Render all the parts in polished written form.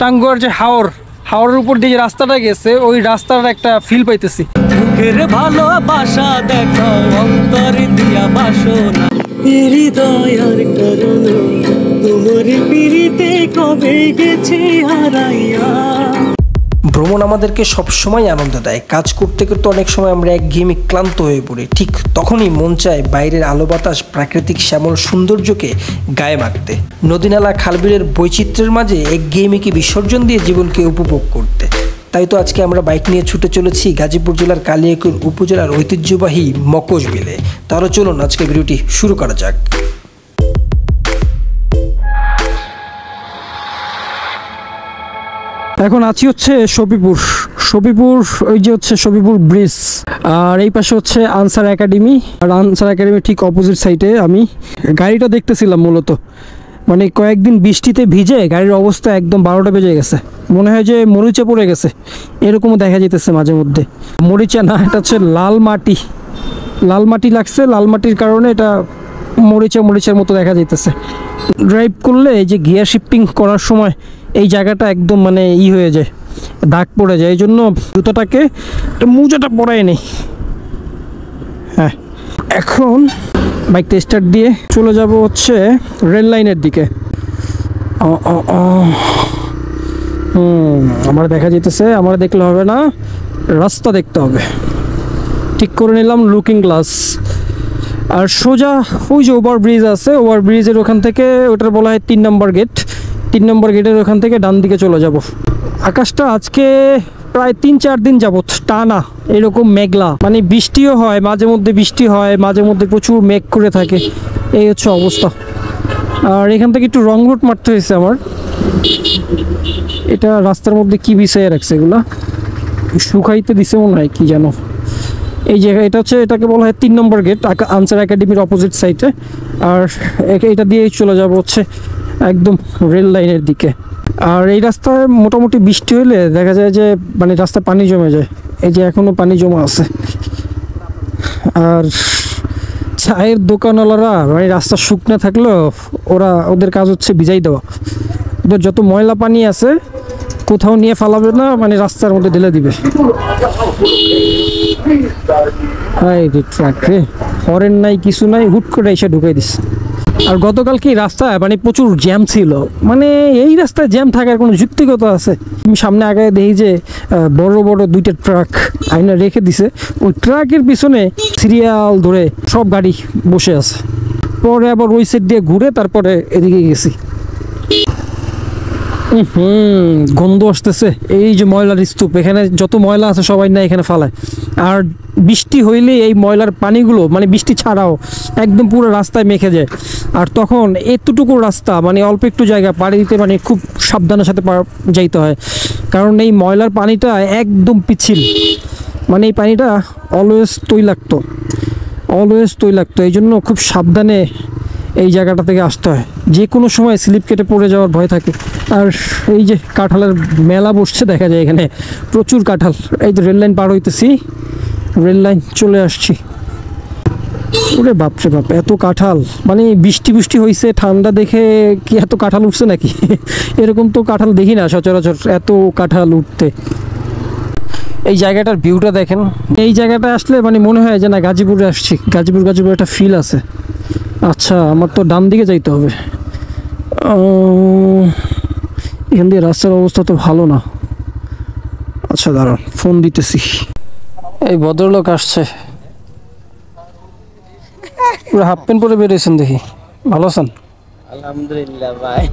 টাঙ্গুয়ার যে হাওরের উপর দিয়ে যে রাস্তাটা গেছে, ওই রাস্তার একটা ফিল পাইতেছি। মুখের ভালোবাসা দেখো অন্তরে দিয়া বাসনা, হৃদয়ের কারণে তোমার পিরিতে কবে গেছে হারাইয়া। ভ্রমণ আমাদেরকে সবসময় আনন্দ দেয়। কাজ করতে করতে অনেক সময় আমরা একঘেয়েমি ক্লান্ত হয়ে পড়ি, ঠিক তখনই মন চায় বাইরের আলো বাতাস, প্রাকৃতিক শ্যামল সৌন্দর্যকে গায়ে মাখতে, নদীনালা খালবিলের বৈচিত্র্যের মাঝে একঘেয়েমিকে বিসর্জন দিয়ে জীবনকে উপভোগ করতে। তাই তো আজকে আমরা বাইক নিয়ে ছুটে চলেছি গাজীপুর জেলার কালিয়াকৈর উপজেলার ঐতিহ্যবাহী মকশবিলে। তাহলে চলুন আজকে ভিডিওটি শুরু করা যাক। এখন আছি হচ্ছে সবিপুর, ওই যে হচ্ছে সবিপুর ব্রিজ, আর এই পাশে হচ্ছে আনসার একাডেমি। আর আনসার একাডেমি ঠিক অপোজিট সাইডে আমি গাড়িটা দেখতেছিলাম। মূলত মানে কয়েকদিন বৃষ্টিতে ভিজে গাড়ির অবস্থা একদম 12টা বেজে গেছে, মনে হয় যে মরিচা পড়ে গেছে, এরকমও দেখা যেতেছে মাঝে মধ্যে। মরিচা না, এটা হচ্ছে লাল মাটি লাগছে, লাল মাটির কারণে এটা মরিচার মতো দেখা যাইতেছে। ড্রাইভ করলে এই যে গিয়ার শিফটিং করার সময় এই জায়গাটা একদম মানে হয়ে যায়, দাগ পড়ে যায়। এই জন্য জুতোটাকে মোজাটা পরাই নেই। হ্যাঁ, এখন বাইকটা স্টার্ট দিয়ে চলে যাব হচ্ছে রেল লাইনের দিকে। আমার দেখা যেতেছে, আমার দেখলে হবে না, রাস্তা দেখতে হবে। ঠিক করে নিলাম লুকিং গ্লাস। আর সোজা ওই যে ওভারব্রিজ আছে, ওভারব্রিজের ওখান থেকে, ওটার বলা হয় 3 নম্বর গেট, 3 নম্বর গেটের ওখান থেকে ডান দিকে চলে যাব। আকাশটা আজকে প্রায় 3-4 দিন যাবত টানা এরকম মেঘলা, মানে বৃষ্টিও হয় মাঝে মধ্যে, মাঝে মধ্যে প্রচুর মেঘ করে থাকে, এই হচ্ছে অবস্থা। আর এখান থেকে একটু রং রুট মারতে হয়েছে আমার। এটা রাস্তার মধ্যে কি বিছাইয়ে রাখছে, এগুলা শুকাইতে দিছে মনে হয়, কি জানো। এই জায়গা এটা হচ্ছে, এটাকে বলা হয় 3 নম্বর গেট, আনসার একাডেমির অপোজিট সাইডে। আর এটা দিয়ে চলে যাব হচ্ছে একদম রেল লাইনের দিকে। আর এই রাস্তায় মোটামুটি বৃষ্টি হলে দেখা যায় যে মানে রাস্তায় পানি জমে যায়, এই যে এখনো পানি জমা আছে। আর চায়ের দোকানওয়ালারা মানে রাস্তা শুকনো থাকলেও ওদের কাজ হচ্ছে ভিজাই দেওয়া। ওদের যত ময়লা পানি আছে কোথাও নিয়ে ফালাবে না, মানে রাস্তার মধ্যে ঢেলে দিবে। হরেন নাই, কিছু নাই, হুট করে এসে ঢুকাই দিস। আর গতকাল কি রাস্তায় মানে প্রচুর জ্যাম ছিল, মানে এই রাস্তায় জ্যাম থাকার কোনো যুক্তিকতা আছে? আমি সামনে আগে দেখি যে বড় বড় 2টা ট্রাক আইনা রেখে দিছে, ওই ট্রাকের পিছনে সিরিয়াল ধরে সব গাড়ি বসে আছে। পরে আবার ওই সাইড দিয়ে ঘুরে তারপরে এদিকে গেছি। গন্ধ আসতেছে, এই যে ময়লার স্তূপ, এখানে যত ময়লা আছে সবাই না এখানে ফালায়। আর বৃষ্টি হইলে এই ময়লার পানিগুলো মানে বৃষ্টি ছাড়াও একদম পুরো রাস্তায় মেখে যায়। আর তখন এতটুকু রাস্তা মানে অল্প একটু জায়গা পাড়ি দিতে মানে খুব সাবধানের সাথে যাইতে হয়, কারণ এই ময়লার পানিটা একদম পিচ্ছিল, মানে এই পানিটা অলওয়েজ তৈলাক্ত, এই জন্য খুব সাবধানে এই জায়গাটা থেকে আসতে হয়, যে কোনো সময় স্লিপ কেটে পড়ে যাওয়ার ভয় থাকে। আর এই যে কাঁঠালের মেলা বসছে দেখা যায় এখানে, প্রচুর কাঁঠাল। এই তো রেল লাইন পার হইতেছি, রেল লাইন চলে আসছি। ওরে বাপরে বাপ, এত কাঁঠাল! মানে বৃষ্টি হয়েছে, ঠান্ডা দেখে কি এত কাঁঠাল উঠছে নাকি? এরকম তো কাঁঠাল দেখি না সচরাচর, এত কাঁঠাল উঠতে। এই জায়গাটার ভিউটা দেখেন, এই জায়গাটা আসলে মানে মনে হয় যে না গাজীপুরে আসছি, গাজীপুর একটা ফিল আছে। আচ্ছা, আমার তো ডান দিকে যাইতে হবে। এখান দিয়ে রাস্তার অবস্থা তো ভালো না। আচ্ছা দাঁড়ান, ফোন দিতেছি। এই ভদ্রলোক আসছে, পুরো হাফ প্যান্ট পরে বেরিয়েছেন দেখি। ভালো আছেন? আলহামদুলিল্লাহ ভাই।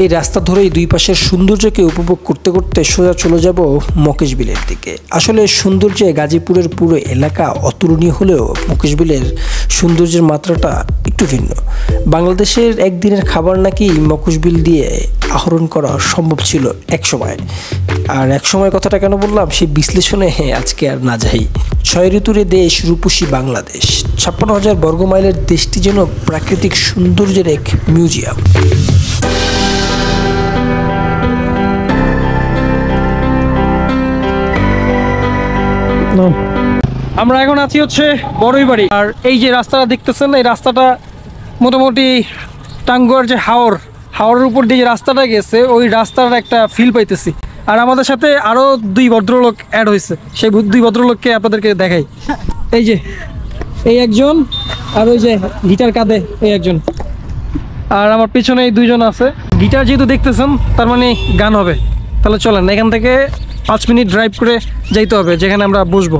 এই রাস্তা ধরেই দুই পাশের সৌন্দর্যকে উপভোগ করতে করতে সোজা চলে যাব মকশবিলের দিকে। আসলে সৌন্দর্যে গাজীপুরের পুরো এলাকা অতুলনীয় হলেও মকশবিলের সৌন্দর্যের মাত্রাটা একটু ভিন্ন। বাংলাদেশের একদিনের খাবার নাকি মকশবিল দিয়ে আহরণ করা সম্ভব ছিল এক সময়। আর এক সময় কথাটা কেন বললাম, সেই বিশ্লেষণে আজকে আর না যাই। 6 ঋতুরে দেশ, রূপসী বাংলাদেশ, 56,000 বর্গমাইলের দেশটি যেন প্রাকৃতিক সৌন্দর্যের এক মিউজিয়াম। আমরা এখন আছি হচ্ছে বড়ইবাড়ি। আর এই যে রাস্তাটা দেখতেছেন, এই রাস্তাটা মোটামুটি টাঙ্গুয়ার যে হাওড়ের উপর দিয়ে যে রাস্তাটা গেছে ওই রাস্তার একটা ফিল পাইতেছি। আর আমাদের সাথে আরও 2 ভদ্রলোক অ্যাড হয়েছে, সেই 2 ভদ্রলোককে আপনাদেরকে দেখাই। এই যে এই একজন, আর ওই যে গিটার কাঁধে এই একজন, আর আমার পেছনে এই 2জন আছে। গিটার যেহেতু দেখতেছেন তার মানে গান হবে। তাহলে চলেন এখান থেকে 5 মিনিট ড্রাইভ করে যাইতে হবে যেখানে আমরা বসবো।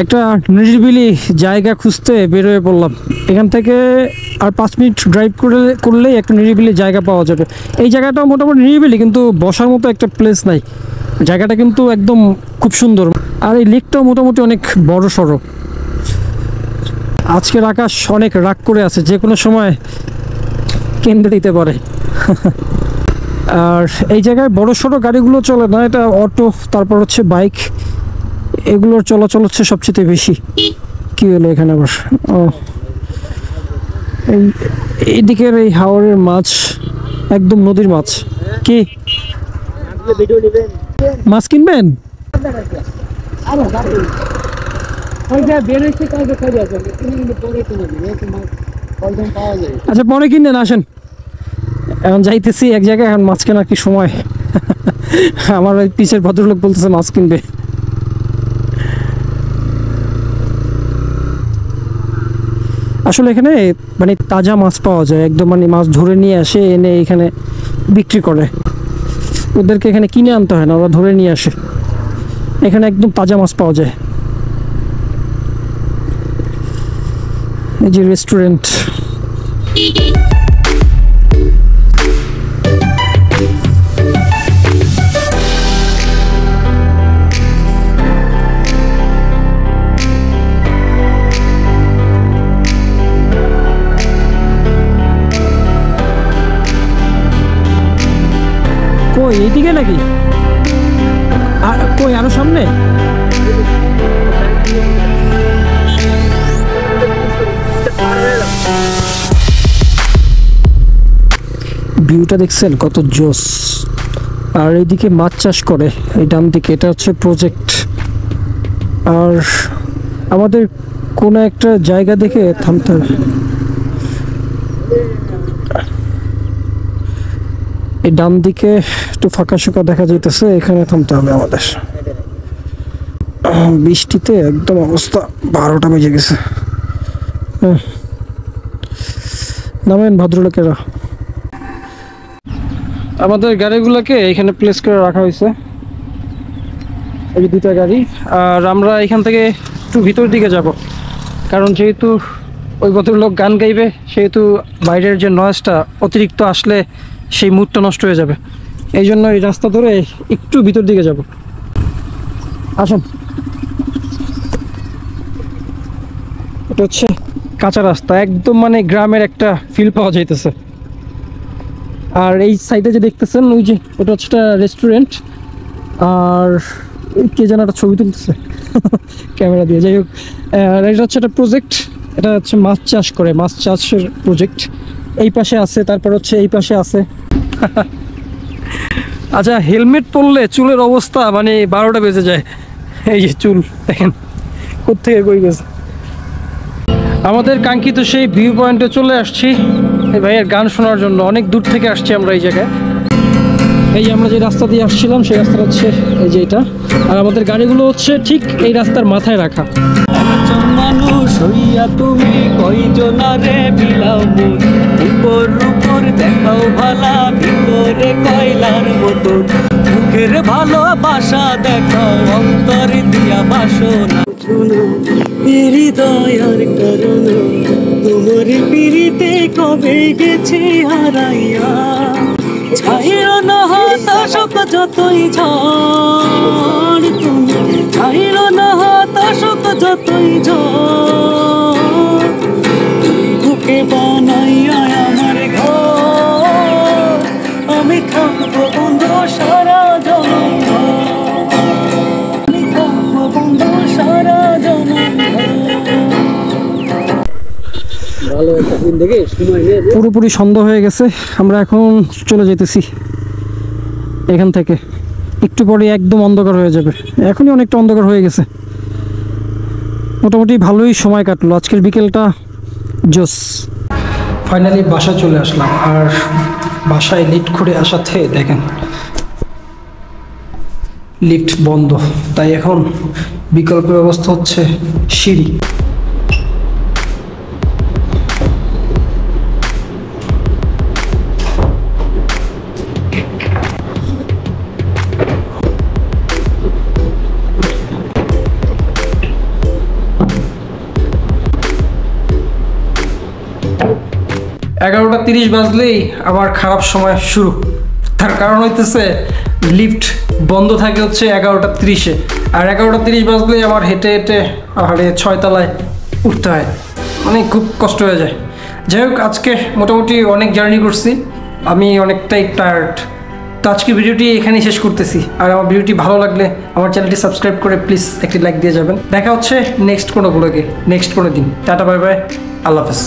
একটা নিরিবিলি জায়গা খুঁজতে বের হয়ে পড়লাম। এখান থেকে আর 5 মিনিট ড্রাইভ করলেই একটা নিরিবিলি জায়গা পাওয়া যাবে। এই জায়গাটা মোটামুটি নিরিবিলি, কিন্তু বসার মতো একটা প্লেস নাই। জায়গাটা কিন্তু একদম খুব সুন্দর, আর এই লেকটাও মোটামুটি অনেক বড় সড়ো। আজকের আকাশ অনেক রাগ করে আছে, যে কোনো সময় কেন্দ্রে দিতে পারে। আর এই জায়গায় বড় সড়ো গাড়িগুলো চলে না, এটা অটো, তারপর হচ্ছে বাইক, এগুলোর চলাচল হচ্ছে সবচেয়ে বেশি। কি হলো এখানে আবার? ও, এইদিকের এই হাওরের মাছ একদম নদীর মাছ। কি মাছ কিনবেন? আচ্ছা পরে কিনেন, আসেন। এখন যাইতেছি এক জায়গায়, এখন মাছ কেনার কি সময়? আমার ওই পিছের ভদ্রলোক বলতেছে মাছ কিনবে। আসলে এখানে মানে তাজা মাছ পাওয়া যায় একদম, মানে মাছ ধরে নিয়ে আসে, এনে এখানে বিক্রি করে। ওদেরকে এখানে কিনে আনতে হয় না, ওরা ধরে নিয়ে আসে। এখানে একদম তাজা মাছ পাওয়া যায়। এই যে রেস্টুরেন্ট। কই এইদিকে নাকি? কই আরো সামনে? ভিউটা দেখছেন কত জোস। আর এইদিকে মাছ চাষ করে, এই ডান দিকে এটা হচ্ছে প্রজেক্ট। আর আমাদের কোনো একটা জায়গা দেখে থামতে হবে। এই ডান দিকে একটু ফাঁকা শোকা দেখা যাইতেছে, এখানে থামতে হবে আমাদের। বৃষ্টিতে একদম অবস্থা 12টা বেজে গেছে। নামেন ভদ্রলোকেরা। আমাদের গাড়িগুলোকে এখানে প্লেস করে রাখা হয়েছে, এই 2টা গাড়ি। আর আমরা এখান থেকে একটু ভিতর দিকে যাব, কারণ যেহেতু ওই ভদ্রলোক গান গাইবে, সেহেতু বাইরের যে নয়েজটা অতিরিক্ত আসলে সেই মুডটা নষ্ট হয়ে যাবে। এই জন্য এই রাস্তা ধরে একটু ভিতর দিকে যাব। আসুন। এটা হচ্ছে কাঁচা রাস্তা, একদম মানে গ্রামের একটা ফিল পাওয়া যাইতেছে। আর এই সাইডে যে দেখতেছেন ওই যে ওটা হচ্ছে একটা রেস্টুরেন্ট। আর কে যেন একটা ছবি তুলতেছে ক্যামেরা দিয়ে। যাই হোক, আর এটা হচ্ছে একটা প্রজেক্ট, এটা হচ্ছে মাছ চাষ করে, মাছ চাষের প্রজেক্ট। এই পাশে আছে, তারপর হচ্ছে এই পাশে আছে। আচ্ছা, হেলমেট পরলে চুলের অবস্থা মানে 12টা বেজে যায়। এই যে চুল দেখেন কোত্থেকে কই গেছে। আমাদের কাঙ্ক্ষিত সেই ভিউ পয়েন্টে চলে আসছি এই ভাইয়ের গান শোনার জন্য। অনেক দূর থেকে আসছি আমরা এই জায়গায়। এই যে আমরা যে রাস্তা দিয়ে আসছিলাম সেই রাস্তাটা হচ্ছে এই যে এটা। আর আমাদের গাড়িগুলো হচ্ছে ঠিক এই রাস্তার মাথায় রাখা। একজন মানুষ হইয়া তুমি কয়জনারে বিলাও মন, উপর উপর দেখাও ভালা, ভিতরে কয়লার মতো। মুখের ভালোবাসা দেখাও, অন্তর দিয়া বাসনা। হৃদয়ার কারণ তোমার পিড়িতে কবে গেছে হারাইয়া। ছাইরো না হতাশক যতই ঝড়, তুমি ছাইরো না হতাশক যতই ঝড়। বুকে বানাইয়া আমার ঘর, আমি থাকবো বন্ধু সারা জনম, আমি থাকবো বন্ধু সারা জনম। পুরোপুরি সন্ধ্যা হয়ে গেছে, আমরা এখন চলে যেতেছি এখান থেকে। একটু পরে একদম অন্ধকার হয়ে যাবে, এখনই অনেকটা অন্ধকার হয়ে গেছে। মোটামুটি ভালোই সময় কাটলো আজকের বিকেলটা, জোস। ফাইনালি বাসায় চলে আসলাম, আর বাসায় লিফট করে আসাতে দেখেন লিফট বন্ধ, তাই এখন বিকল্প ব্যবস্থা হচ্ছে সিঁড়ি। এগারোটা 30 বাজলেই আমার খারাপ সময় শুরু। তার কারণ হইতেছে লিফট বন্ধ থাকে হচ্ছে 11টা 30-এ, আর 11টা 30 বাজলেই আমার হেঁটে হেঁটে পাহাড়ে 6 তলায় উঠতে হয়, মানে খুব কষ্ট হয়ে যায়। যাই হোক, আজকে মোটামুটি অনেক জার্নি করছি, আমি অনেকটাই টায়ার্ড। তো আজকে ভিডিওটি এখানেই শেষ করতেছি, আর আমার ভিডিওটি ভালো লাগলে আমার চ্যানেলটি সাবস্ক্রাইব করে প্লিজ একটি লাইক দিয়ে যাবেন। দেখা হচ্ছে নেক্সট কোনো ব্লগে, নেক্সট কোনো দিন। টাটা, বাই বাই, আল্লাহ হাফেজ।